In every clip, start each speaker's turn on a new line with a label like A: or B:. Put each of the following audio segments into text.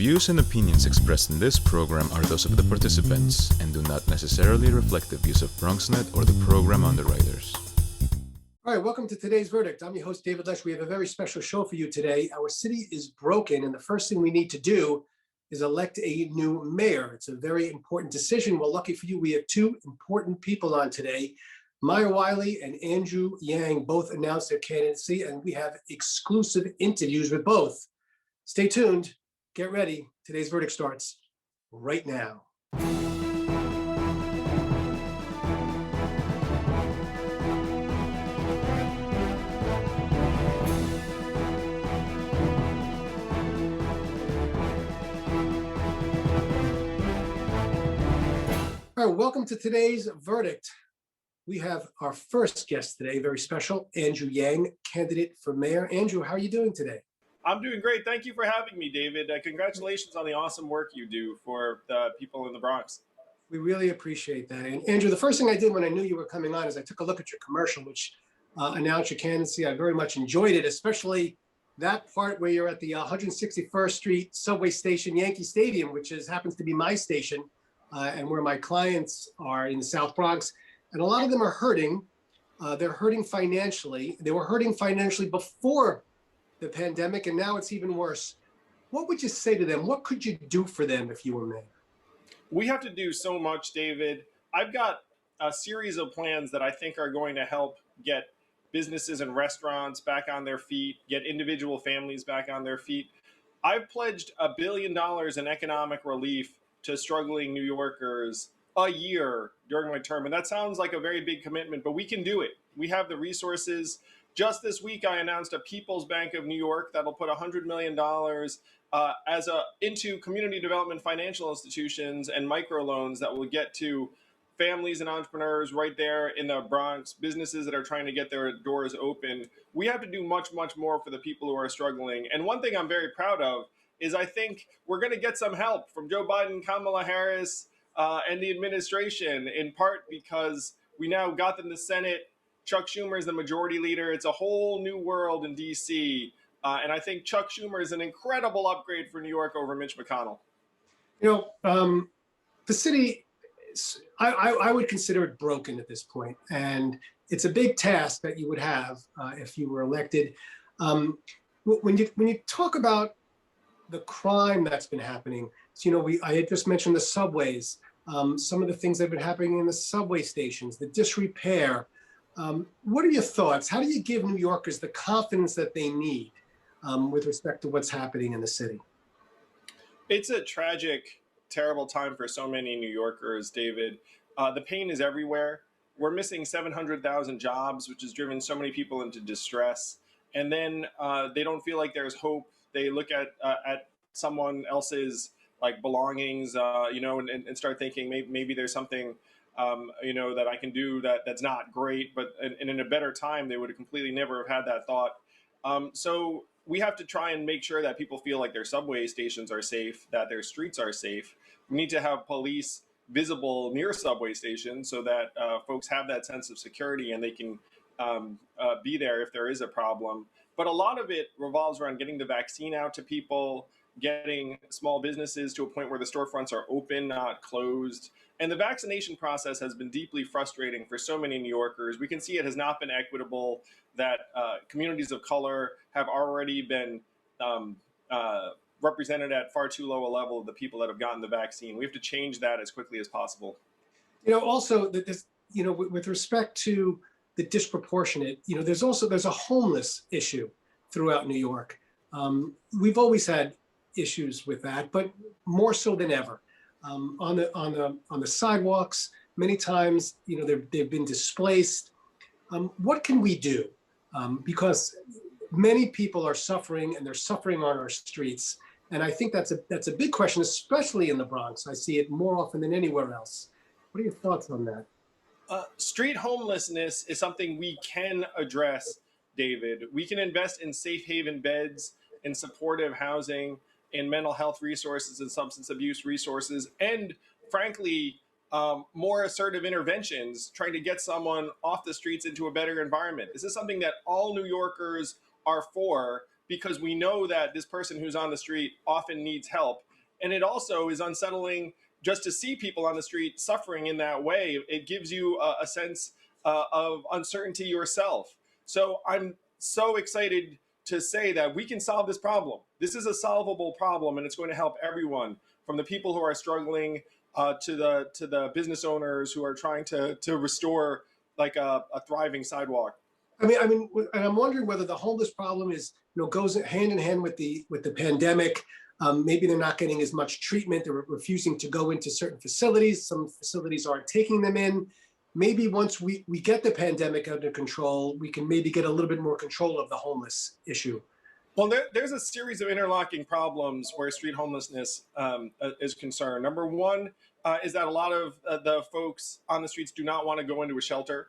A: views and opinions expressed in this program are those of the participants and do not necessarily reflect the views of BronxNet or the program underwriters.
B: All right, welcome to today's verdict. I'm your host, David Lesch. We have a very special show for you today. Our city is broken, and the first thing we need to do is elect a new mayor. It's a very important decision. Well, lucky for you, we have two important people on today. Maya Wiley and Andrew Yang both announced their candidacy, and we have exclusive interviews with both. Stay tuned. Get ready. Today's verdict starts right now. All right, welcome to today's verdict. We have our first guest today, very special, Andrew Yang, candidate for mayor. Andrew, how are you doing today?
C: I'm doing great. Thank you for having me, David. Congratulations on the awesome work you do for the people in the Bronx.
B: We really appreciate that. And Andrew, the first thing I did when I knew you were coming on is I took a look at your commercial, which announced your candidacy. I very much enjoyed it, especially that part where you're at the 161st Street subway station, Yankee Stadium, which happens to be my station and where my clients are in the South Bronx. And a lot of them are hurting. They're hurting financially. They were hurting financially before the pandemic, and now it's even worse. What would you say to them? What could you do for them if you were mayor?
C: We have to do so much, David. I've got a series of plans that I think are going to help get businesses and restaurants back on their feet, get individual families back on their feet. I've pledged $1 billion in economic relief to struggling New Yorkers a year during my term. And that sounds like a very big commitment, but we can do it. We have the resources. Just this week, I announced a People's Bank of New York that'll put $100 million into community development financial institutions and microloans that will get to families and entrepreneurs right there in the Bronx, businesses that are trying to get their doors open. We have to do much, much more for the people who are struggling. And one thing I'm very proud of is I think we're going to get some help from Joe Biden, Kamala Harris, and the administration, in part because we now got them the Senate. Chuck Schumer is the majority leader. It's a whole new world in D.C. And I think Chuck Schumer is an incredible upgrade for New York over Mitch McConnell.
B: You know, the city, I would consider it broken at this point. And it's a big task that you would have if you were elected. When you talk about the crime that's been happening, so, you know, I had just mentioned the subways, some of the things that have been happening in the subway stations, the disrepair. What are your thoughts? How do you give New Yorkers the confidence that they need with respect to what's happening in the city?
C: It's a tragic, terrible time for so many New Yorkers, David. The pain is everywhere. We're missing 700,000 jobs, which has driven so many people into distress. And then they don't feel like there's hope. They look at someone else's like belongings, and start thinking maybe there's something that I can do that's not great, but in a better time, they would have completely never have had that thought. So we have to try and make sure that people feel like their subway stations are safe, that their streets are safe. We need to have police visible near subway stations so that folks have that sense of security and they can be there if there is a problem. But a lot of it revolves around getting the vaccine out to people, getting small businesses to a point where the storefronts are open, not closed. And the vaccination process has been deeply frustrating for so many New Yorkers. We can see it has not been equitable, that communities of color have already been represented at far too low a level of the people that have gotten the vaccine. We have to change that as quickly as possible.
B: You know, also, with respect to the disproportionate, there's a homeless issue throughout New York. We've always had issues with that, but more so than ever. On the sidewalks, many times, they've been displaced. What can we do? Because many people are suffering, and they're suffering on our streets. And I think that's a big question, especially in the Bronx. I see it more often than anywhere else. What are your thoughts on that?
C: Street homelessness is something we can address, David. We can invest in safe haven beds, in supportive housing, in mental health resources and substance abuse resources, and frankly, more assertive interventions, trying to get someone off the streets into a better environment. This is something that all New Yorkers are for, because we know that this person who's on the street often needs help. And it also is unsettling just to see people on the street suffering in that way. It gives you a sense of uncertainty yourself. So I'm so excited to say that we can solve this problem. This is a solvable problem, and it's going to help everyone, from the people who are struggling to the business owners who are trying to restore like a thriving sidewalk.
B: And I'm wondering whether the homeless problem is, goes hand in hand with the pandemic. Maybe they're not getting as much treatment. They're refusing to go into certain facilities. Some facilities aren't taking them in. Maybe once we get the pandemic under control, we can maybe get a little bit more control of the homeless issue.
C: Well, there's a series of interlocking problems where street homelessness is concerned. Number one is that a lot of the folks on the streets do not want to go into a shelter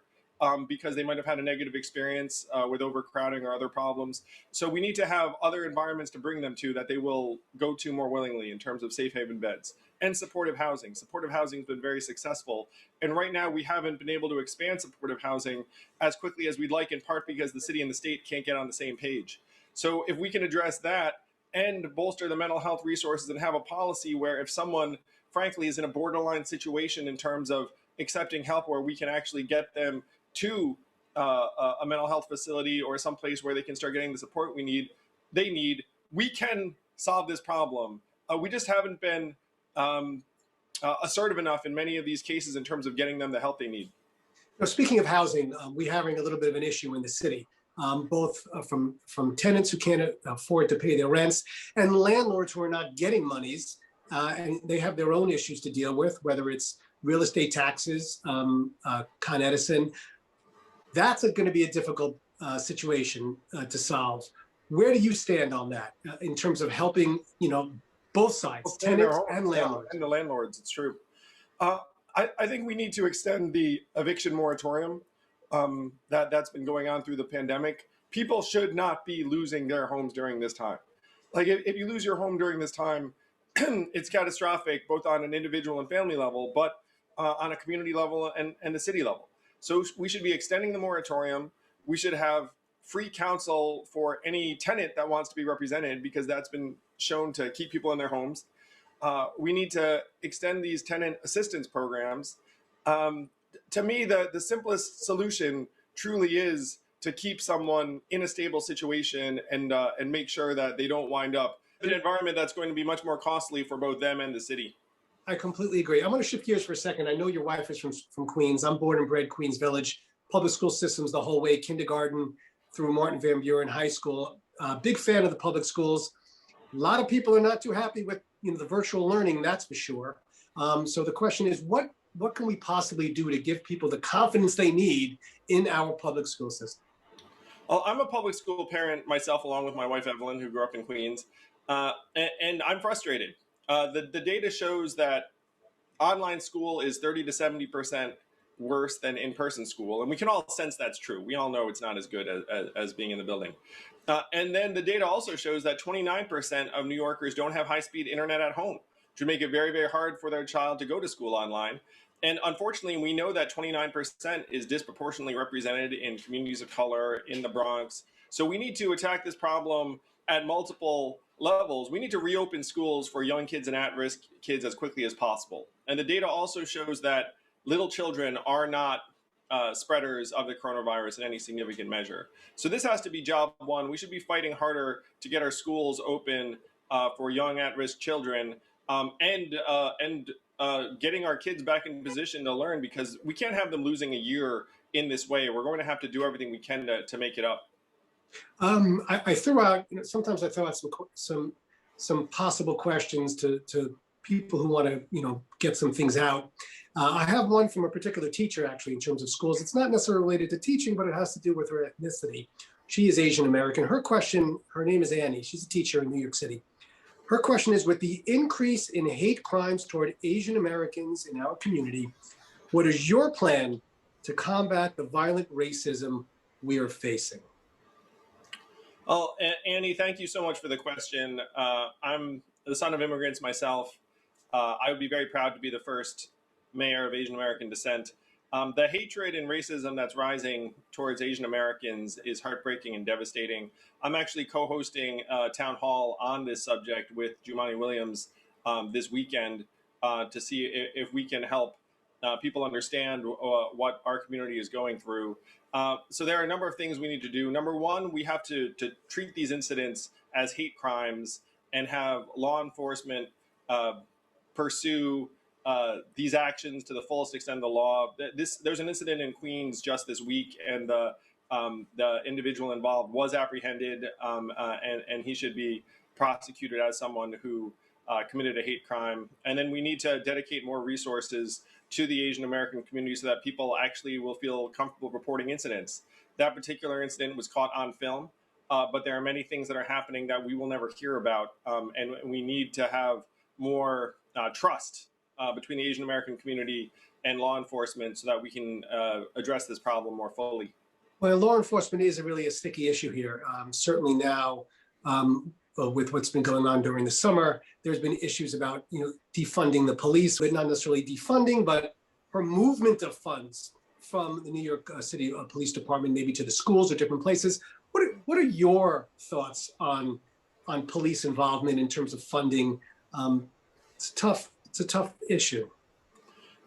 C: because they might have had a negative experience with overcrowding or other problems. So we need to have other environments to bring them to that they will go to more willingly in terms of safe haven beds and supportive housing. Supportive housing has been very successful. And right now we haven't been able to expand supportive housing as quickly as we'd like, in part because the city and the state can't get on the same page. So if we can address that and bolster the mental health resources and have a policy where if someone, frankly, is in a borderline situation in terms of accepting help, where we can actually get them to a mental health facility or someplace where they can start getting the support they need, we can solve this problem. We just haven't been assertive enough in many of these cases in terms of getting them the help they need.
B: Now, speaking of housing, we're having a little bit of an issue in the city, both from tenants who can't afford to pay their rents and landlords who are not getting monies, and they have their own issues to deal with, whether it's real estate taxes, Con Edison. That's going to be a difficult situation to solve. Where do you stand on that in terms of helping, both sides, tenants and landlords?
C: And the landlords, it's true. I think we need to extend the eviction moratorium that's been going on through the pandemic. People should not be losing their homes during this time. Like if you lose your home during this time, it's catastrophic, both on an individual and family level, but on a community level and the city level. So we should be extending the moratorium. We should have free counsel for any tenant that wants to be represented, because that's been shown to keep people in their homes. We need to extend these tenant assistance programs. To me, the simplest solution truly is to keep someone in a stable situation and make sure that they don't wind up in an environment that's going to be much more costly for both them and the city.
B: I completely agree. I'm going to shift gears for a second. I know your wife is from Queens. I'm born and bred Queens Village. Public school systems the whole way, kindergarten through Martin Van Buren High School. Big fan of the public schools. A lot of people are not too happy with the virtual learning, that's for sure. So the question is, what can we possibly do to give people the confidence they need in our public school system?
C: Well, I'm a public school parent myself, along with my wife, Evelyn, who grew up in Queens. And I'm frustrated. The data shows that online school is 30 to 70% worse than in-person school. And we can all sense that's true. We all know it's not as good as being in the building. And then the data also shows that 29% of New Yorkers don't have high-speed internet at home, which would make it very, very hard for their child to go to school online. And unfortunately, we know that 29% is disproportionately represented in communities of color in the Bronx. So we need to attack this problem at multiple levels. We need to reopen schools for young kids and at-risk kids as quickly as possible. And the data also shows that little children are not spreaders of the coronavirus in any significant measure. So this has to be job one. We should be fighting harder to get our schools open for young at-risk children and getting our kids back in position to learn, because we can't have them losing a year in this way. We're going to have to do everything we can to make it up.
B: I threw out, sometimes I throw out some possible questions to people who want to, get some things out. I have one from a particular teacher, actually, in terms of schools. It's not necessarily related to teaching, but it has to do with her ethnicity. She is Asian American. Her question, her name is Annie. She's a teacher in New York City. Her question is, with the increase in hate crimes toward Asian Americans in our community, what is your plan to combat the violent racism we are facing?
C: Well, Annie, thank you so much for the question. I'm the son of immigrants myself. I would be very proud to be the first mayor of Asian American descent. The hatred and racism that's rising towards Asian Americans is heartbreaking and devastating. I'm actually co-hosting a town hall on this subject with Jumaane Williams this weekend to see if we can help people understand what our community is going through. So there are a number of things we need to do. Number one, we have to treat these incidents as hate crimes and have law enforcement pursue these actions to the fullest extent of the law. There's an incident in Queens just this week, and the individual involved was apprehended, and he should be prosecuted as someone who committed a hate crime. And then we need to dedicate more resources to the Asian American community so that people actually will feel comfortable reporting incidents. That particular incident was caught on film, but there are many things that are happening that we will never hear about, and we need to have more trust between the Asian American community and law enforcement so that we can address this problem more fully.
B: Well, law enforcement is really a sticky issue here. Certainly now, with what's been going on during the summer, there's been issues about defunding the police, but not necessarily defunding, but for movement of funds from the New York City Police Department, maybe to the schools or different places. What are your thoughts on police involvement in terms of funding? It's a tough issue.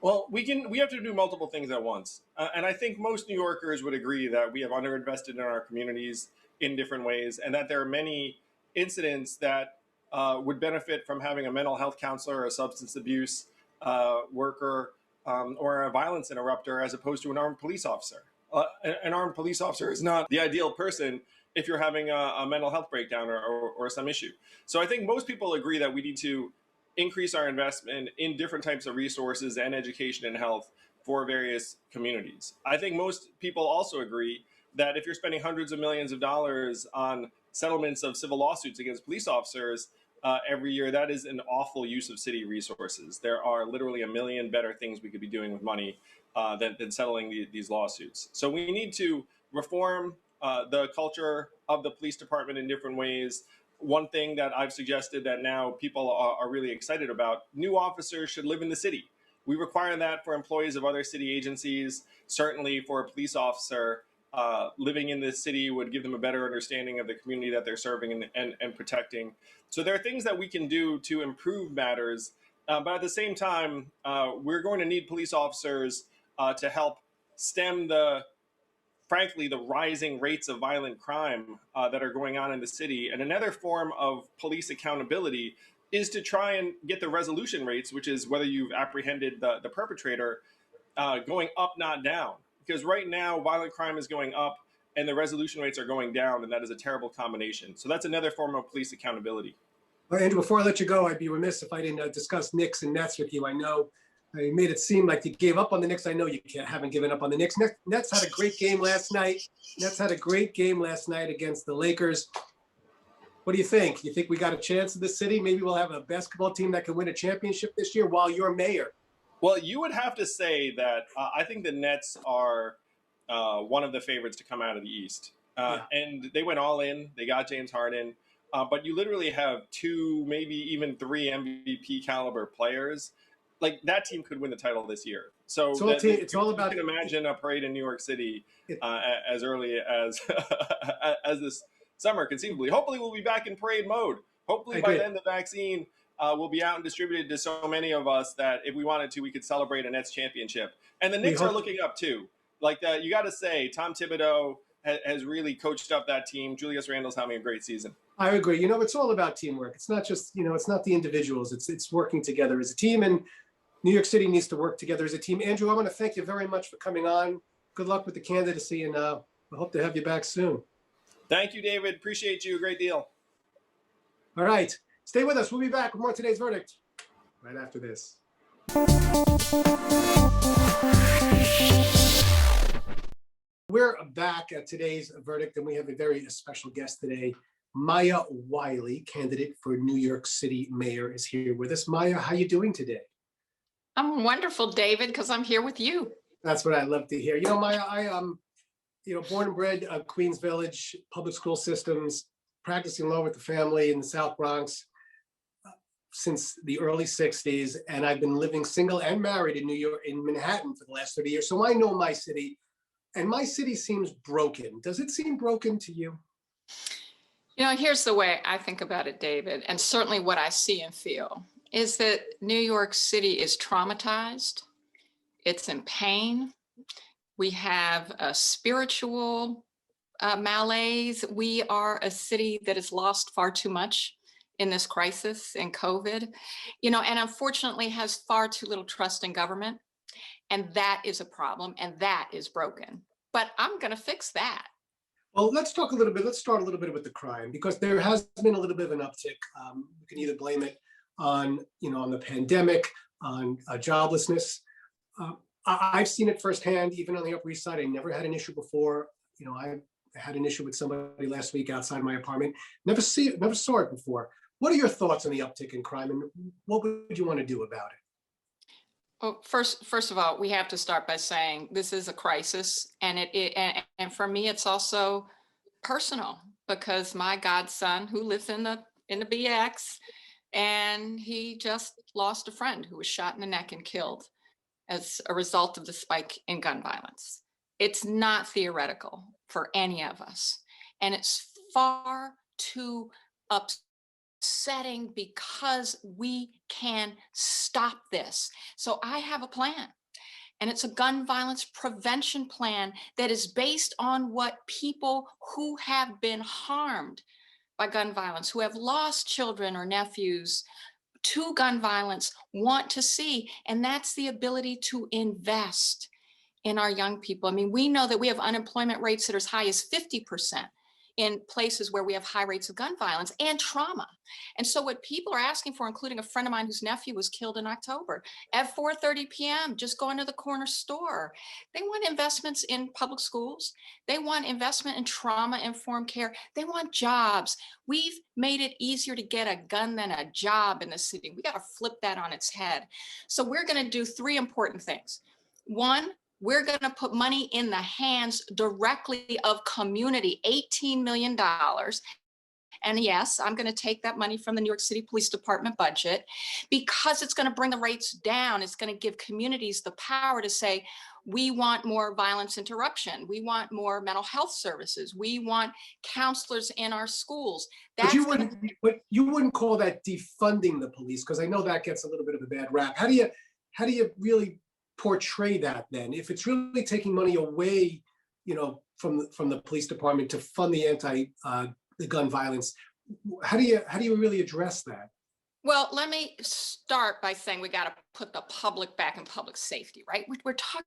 C: Well, we have to do multiple things at once. And I think most New Yorkers would agree that we have underinvested in our communities in different ways, and that there are many incidents that would benefit from having a mental health counselor, a substance abuse worker, or a violence interrupter, as opposed to an armed police officer. An armed police officer is not the ideal person if you're having a mental health breakdown or some issue. So I think most people agree that we need to increase our investment in different types of resources and education and health for various communities. I think most people also agree that if you're spending hundreds of millions of dollars on settlements of civil lawsuits against police officers every year, that is an awful use of city resources. There are literally a million better things we could be doing with money than settling these lawsuits. So we need to reform the culture of the police department in different ways. One thing that I've suggested that now people are really excited about, new officers should live in the city. We require that for employees of other city agencies. Certainly for a police officer, living in the city would give them a better understanding of the community that they're serving and protecting. So there are things that we can do to improve matters. But at the same time, we're going to need police officers to help stem frankly, the rising rates of violent crime that are going on in the city. And another form of police accountability is to try and get the resolution rates, which is whether you've apprehended the perpetrator, going up, not down. Because right now, violent crime is going up and the resolution rates are going down, and that is a terrible combination. So that's another form of police accountability.
B: Well, Andrew, before I let you go, I'd be remiss if I didn't discuss Knicks and Nets with you. I know you made it seem like you gave up on the Knicks. I know you haven't given up on the Knicks. Nets had a great game last night. Nets had a great game last night against the Lakers. What do you think? You think we got a chance in this city? Maybe we'll have a basketball team that can win a championship this year while you're mayor.
C: Well, you would have to say that I think the Nets are one of the favorites to come out of the East. And they went all in. They got James Harden. But you literally have 2, maybe even 3 MVP caliber players. Like, that team could win the title this year. So
B: it's all about.
C: You can imagine a parade in New York City as early as as this summer, conceivably. Hopefully, we'll be back in parade mode. Hopefully, by then the vaccine will be out and distributed to so many of us that if we wanted to, we could celebrate a Nets championship. And the Knicks are looking up too. Like, you got to say, Tom Thibodeau has really coached up that team. Julius Randle's having a great season.
B: I agree. It's all about teamwork. It's not just, it's not the individuals. It's working together as a team. And New York City needs to work together as a team. Andrew, I want to thank you very much for coming on. Good luck with the candidacy, and I hope to have you back soon.
C: Thank you, David. Appreciate you. A great deal.
B: All right. Stay with us. We'll be back with more Today's Verdict right after this. We're back at Today's Verdict, and we have a very special guest today. Maya Wiley, candidate for New York City mayor, is here with us. Maya, how are you doing today?
D: I'm wonderful, David, because I'm here with you.
B: That's what I love to hear. Maya, I born and bred Queens Village, public school systems, practicing law with the family in the South Bronx since the early 60s. And I've been living single and married in New York, in Manhattan for the last 30 years. So I know my city, and my city seems broken. Does it seem broken to you?
D: Here's the way I think about it, David, and certainly what I see and feel. is that New York City is traumatized. It's in pain. We have a spiritual malaise. We are a city that has lost far too much in this crisis in COVID, and unfortunately has far too little trust in government. And that is a problem, and that is broken. But I'm going to fix that.
B: Well, let's start a little bit with the crime, because there has been a little bit of an uptick. We can either blame it on the pandemic, on joblessness. I've seen it firsthand, even on the Upper East Side. I never had an issue before. I had an issue with somebody last week outside my apartment. Never saw it before. What are your thoughts on the uptick in crime, and what would you want to do about it?
D: Well, first of all, we have to start by saying this is a crisis, and and for me, it's also personal, because my godson, who lives in the BX, and he just lost a friend who was shot in the neck and killed as a result of the spike in gun violence. It's not theoretical for any of us, and it's far too upsetting, because we can stop this. So I have a plan, and it's a gun violence prevention plan that is based on what people who have been harmed by gun violence, who have lost children or nephews to gun violence, want to see. And that's the ability to invest in our young people. I mean, we know that we have unemployment rates that are as high as 50% in places where we have high rates of gun violence and trauma. And so what people are asking for, including a friend of mine whose nephew was killed in October at 4:30 p.m., just going to the corner store. They want investments in public schools. They want investment in trauma-informed care. They want jobs. We've made it easier to get a gun than a job in the city. We got to flip that on its head. So we're going to do three important things. One, we're going to put money in the hands directly of community, $18 million. And yes, I'm going to take that money from the New York City Police Department budget, because it's going to bring the rates down. It's going to give communities the power to say, we want more violence interruption. We want more mental health services. We want counselors in our schools.
B: But you wouldn't call that defunding the police, because I know that gets a little bit of a bad rap. How do you really portray that then? If it's really taking money away, from the police department to fund the the gun violence, how do you really address that?
D: Well, let me start by saying we got to put the public back in public safety, right? We're talking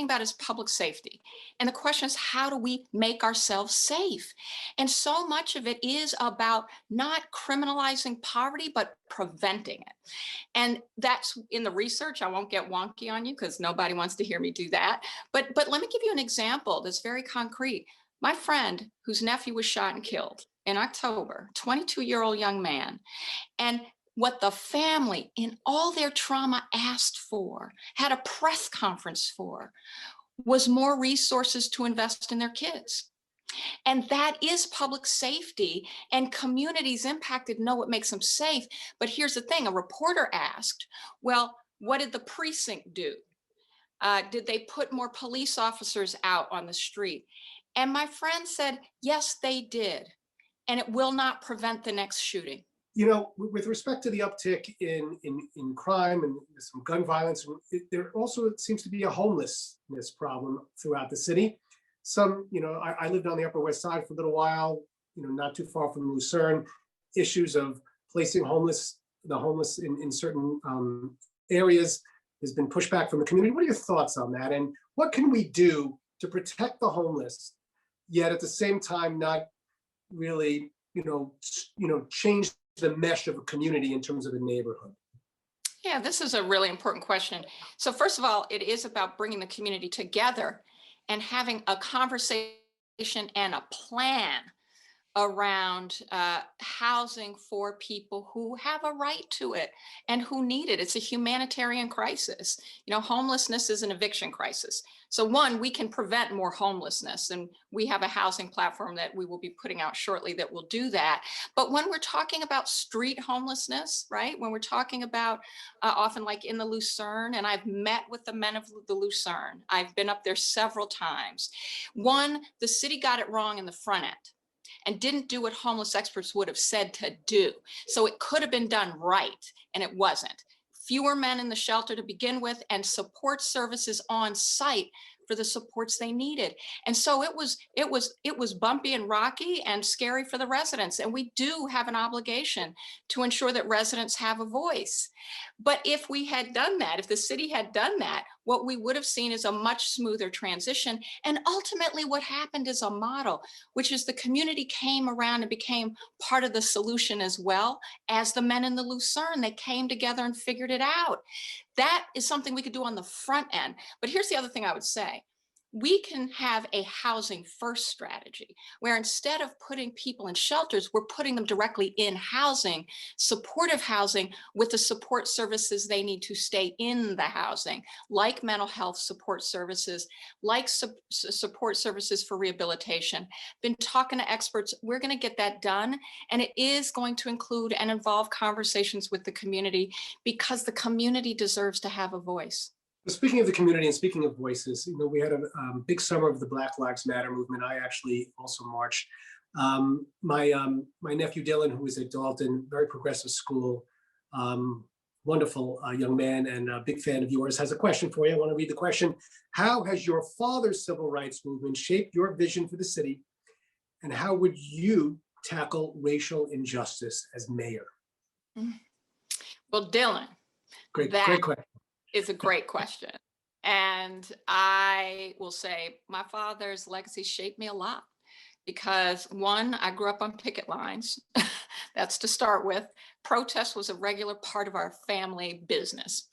D: about is public safety. And the question is, how do we make ourselves safe? And so much of it is about not criminalizing poverty, but preventing it. And that's in the research. I won't get wonky on you, because nobody wants to hear me do that. But let me give you an example that's very concrete. My friend whose nephew was shot and killed in October, 22-year-old young man, and what the family in all their trauma asked for, had a press conference for, was more resources to invest in their kids. And that is public safety, and communities impacted know what makes them safe. But here's the thing, a reporter asked, well, what did the precinct do? Did they put more police officers out on the street? And my friend said, yes, they did. And it will not prevent the next shooting.
B: With respect to the uptick in crime and some gun violence, there also seems to be a homelessness problem throughout the city. I lived on the Upper West Side for a little while, not too far from Lucerne. Issues of placing the homeless in certain areas has been pushed back from the community. What are your thoughts on that? And what can we do to protect the homeless, yet at the same time not really, change the mesh of a community in terms of a neighborhood?
D: Yeah, this is a really important question. So first of all, it is about bringing the community together and having a conversation and a plan around housing for people who have a right to it and who need it. It's a humanitarian crisis. Homelessness is an eviction crisis. So one, we can prevent more homelessness, and we have a housing platform that we will be putting out shortly that will do that. But when we're talking about street homelessness, right? When we're talking about often like in the Lucerne, and I've met with the men of the Lucerne, I've been up there several times. One, the city got it wrong in the front end. and didn't do what homeless experts would have said to do. So it could have been done right, and it wasn't. Fewer men in the shelter to begin with, and support services on site for the supports they needed. And so it was bumpy and rocky and scary for the residents. And we do have an obligation to ensure that residents have a voice. But if we had done that, if the city had done that, what we would have seen is a much smoother transition. And ultimately what happened is a model, which is the community came around and became part of the solution as well as the men in the Lucerne. They came together and figured it out. That is something we could do on the front end. But here's the other thing I would say. We can have a housing first strategy where instead of putting people in shelters, we're putting them directly in housing, supportive housing with the support services they need to stay in the housing, like mental health support services, like support services for rehabilitation. Been talking to experts, we're going to get that done. And it is going to include and involve conversations with the community because the community deserves to have a voice.
B: Speaking of the community and speaking of voices, we had a big summer of the Black Lives Matter movement. I actually also marched. My nephew Dylan, who is at Dalton, very progressive school, wonderful young man and a big fan of yours, has a question for you. I want to read the question. How has your father's civil rights movement shaped your vision for the city? And how would you tackle racial injustice as mayor?
D: Well, Dylan,
B: Great question.
D: Is a great question. And I will say my father's legacy shaped me a lot because one, I grew up on picket lines. That's to start with. Protest was a regular part of our family business,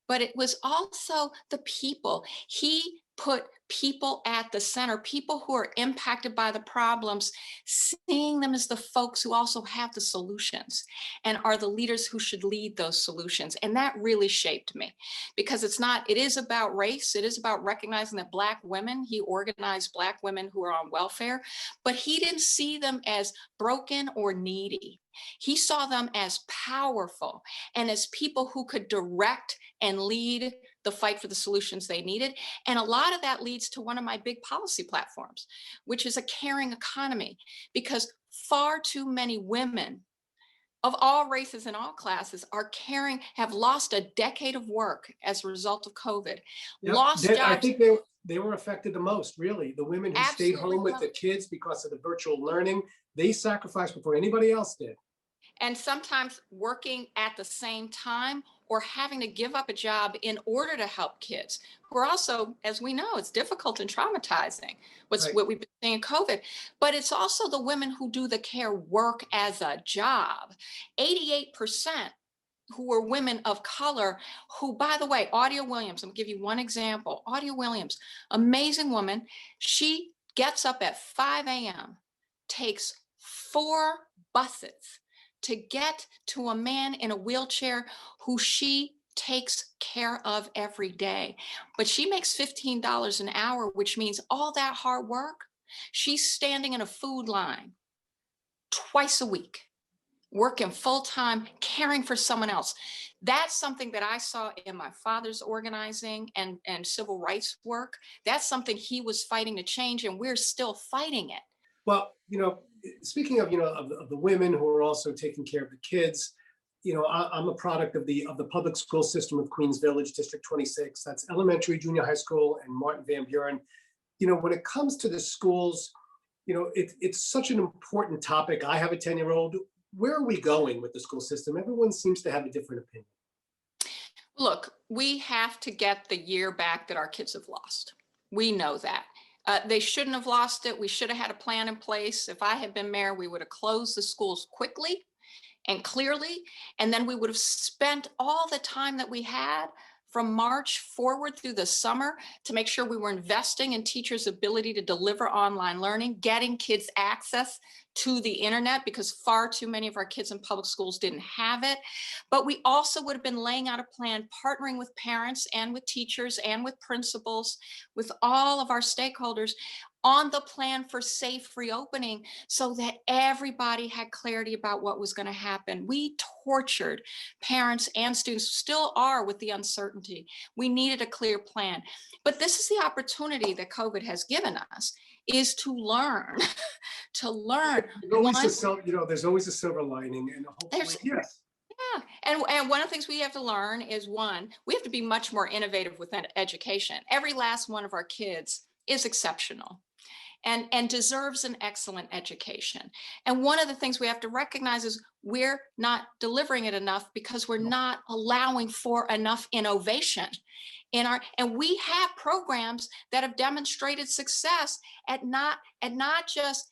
D: but it was also the people. He put people at the center, people who are impacted by the problems, seeing them as the folks who also have the solutions and are the leaders who should lead those solutions. And that really shaped me because it is about race. It is about recognizing that Black women, he organized Black women who are on welfare, but he didn't see them as broken or needy. He saw them as powerful and as people who could direct and lead the fight for the solutions they needed. And a lot of that leads to one of my big policy platforms, which is a caring economy, because far too many women of all races and all classes have lost a decade of work as a result of COVID,
B: Yep.
D: lost jobs.
B: I think they were affected the most, really. The women who stayed home with the kids because of the virtual learning, they sacrificed before anybody else did.
D: And sometimes working at the same time or having to give up a job in order to help kids who are also, as we know, it's difficult and traumatizing, what we've been seeing in COVID. But it's also the women who do the care work as a job. 88% who were women of color who, by the way, Audia Williams, I'm gonna give you one example. Audia Williams, amazing woman. She gets up at 5 a.m., takes 4 buses to get to a man in a wheelchair who she takes care of every day. But she makes $15 an hour, which means all that hard work, she's standing in a food line twice a week, working full-time, caring for someone else. That's something that I saw in my father's organizing and civil rights work. That's something he was fighting to change, and we're still fighting it.
B: Well, speaking of the women who are also taking care of the kids, I'm a product of the public school system of Queens Village, District 26. That's elementary, junior high school, and Martin Van Buren. When it comes to the schools, it's such an important topic. I have a 10-year-old. Where are we going with the school system? Everyone seems to have a different opinion.
D: Look, we have to get the year back that our kids have lost. We know that. They shouldn't have lost it. We should have had a plan in place. If I had been mayor, we would have closed the schools quickly and clearly, and then we would have spent all the time that we had from March forward through the summer to make sure we were investing in teachers' ability to deliver online learning, getting kids access to the internet, because far too many of our kids in public schools didn't have it. But we also would have been laying out a plan, partnering with parents and with teachers and with principals, with all of our stakeholders on the plan for safe reopening so that everybody had clarity about what was going to happen. We tortured parents and students, still are, with the uncertainty. We needed a clear plan. But this is the opportunity that COVID has given us, is to learn, to learn.
B: There's always
D: One,
B: a there's always a silver lining, and hopefully,
D: There's-
B: yes.
D: yeah, and one of the things we have to learn is, one, we have to be much more innovative with education. Every last one of our kids is exceptional and deserves an excellent education. And one of the things we have to recognize is we're not delivering it enough because we're not allowing for enough innovation in our, and we have programs that have demonstrated success at not just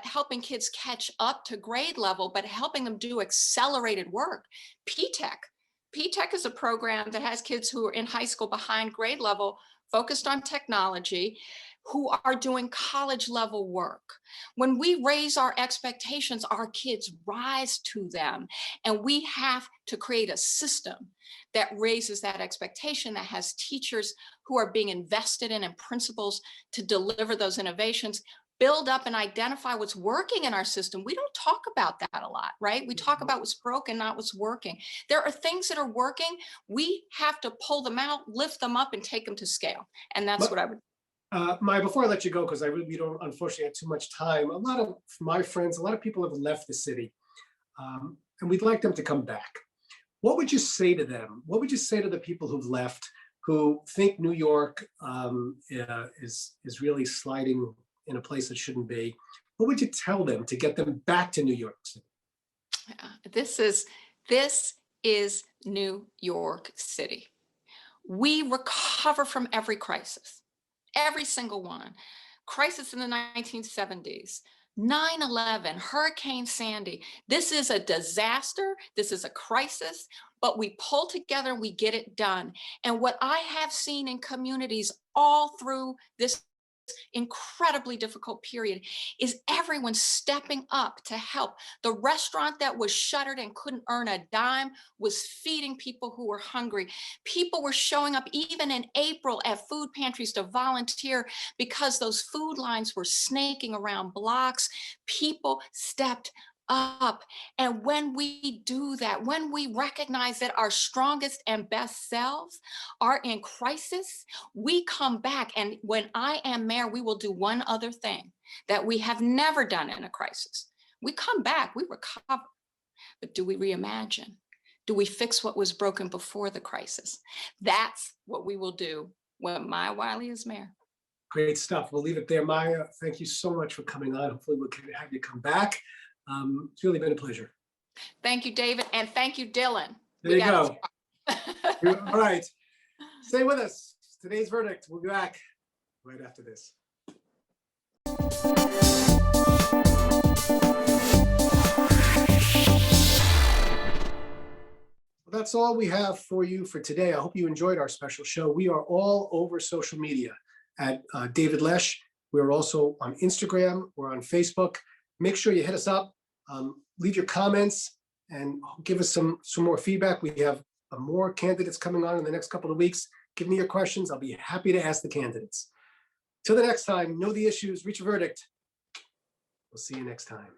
D: helping kids catch up to grade level, but helping them do accelerated work. P-TECH is a program that has kids who are in high school behind grade level, focused on technology, who are doing college level work. When we raise our expectations, our kids rise to them. And we have to create a system that raises that expectation, that has teachers who are being invested in and principals to deliver those innovations, build up and identify what's working in our system. We don't talk about that a lot, right? We talk about what's broken, not what's working. There are things that are working. We have to pull them out, lift them up, and take them to scale. And that's what I would.
B: Maya, before I let you go, because we don't unfortunately have too much time, a lot of my friends, a lot of people have left the city, and we'd like them to come back. What would you say to them? What would you say to the people who've left, who think New York is really sliding in a place it shouldn't be? What would you tell them to get them back to New York City?
D: This is New York City. We recover from every crisis, every single one. Crisis in the 1970s, 9/11, Hurricane Sandy. This is a disaster. This is a crisis, but we pull together and we get it done. And what I have seen in communities all through this incredibly difficult period is everyone stepping up to help. The restaurant that was shuttered and couldn't earn a dime was feeding people who were hungry. People were showing up even in April at food pantries to volunteer because those food lines were snaking around blocks. People stepped up. And when we do that, when we recognize that our strongest and best selves are in crisis, we come back. And when I am mayor, we will do one other thing that we have never done in a crisis. We come back, we recover. But do we reimagine? Do we fix what was broken before the crisis? That's what we will do when Maya Wiley is mayor.
B: Great stuff. We'll leave it there, Maya. Thank you so much for coming on. Hopefully we'll have you come back. It's really been a pleasure.
D: Thank you, David. And thank you, Dylan.
B: There you go. All right. Stay with us. Today's verdict. We'll be back right after this. Well, that's all we have for you for today. I hope you enjoyed our special show. We are all over social media at David Lesch. We're also on Instagram. We're on Facebook. Make sure you hit us up, leave your comments, and give us some more feedback. We have more candidates coming on in the next couple of weeks. Give me your questions. I'll be happy to ask the candidates. Till the next time, know the issues, reach a verdict. We'll see you next time.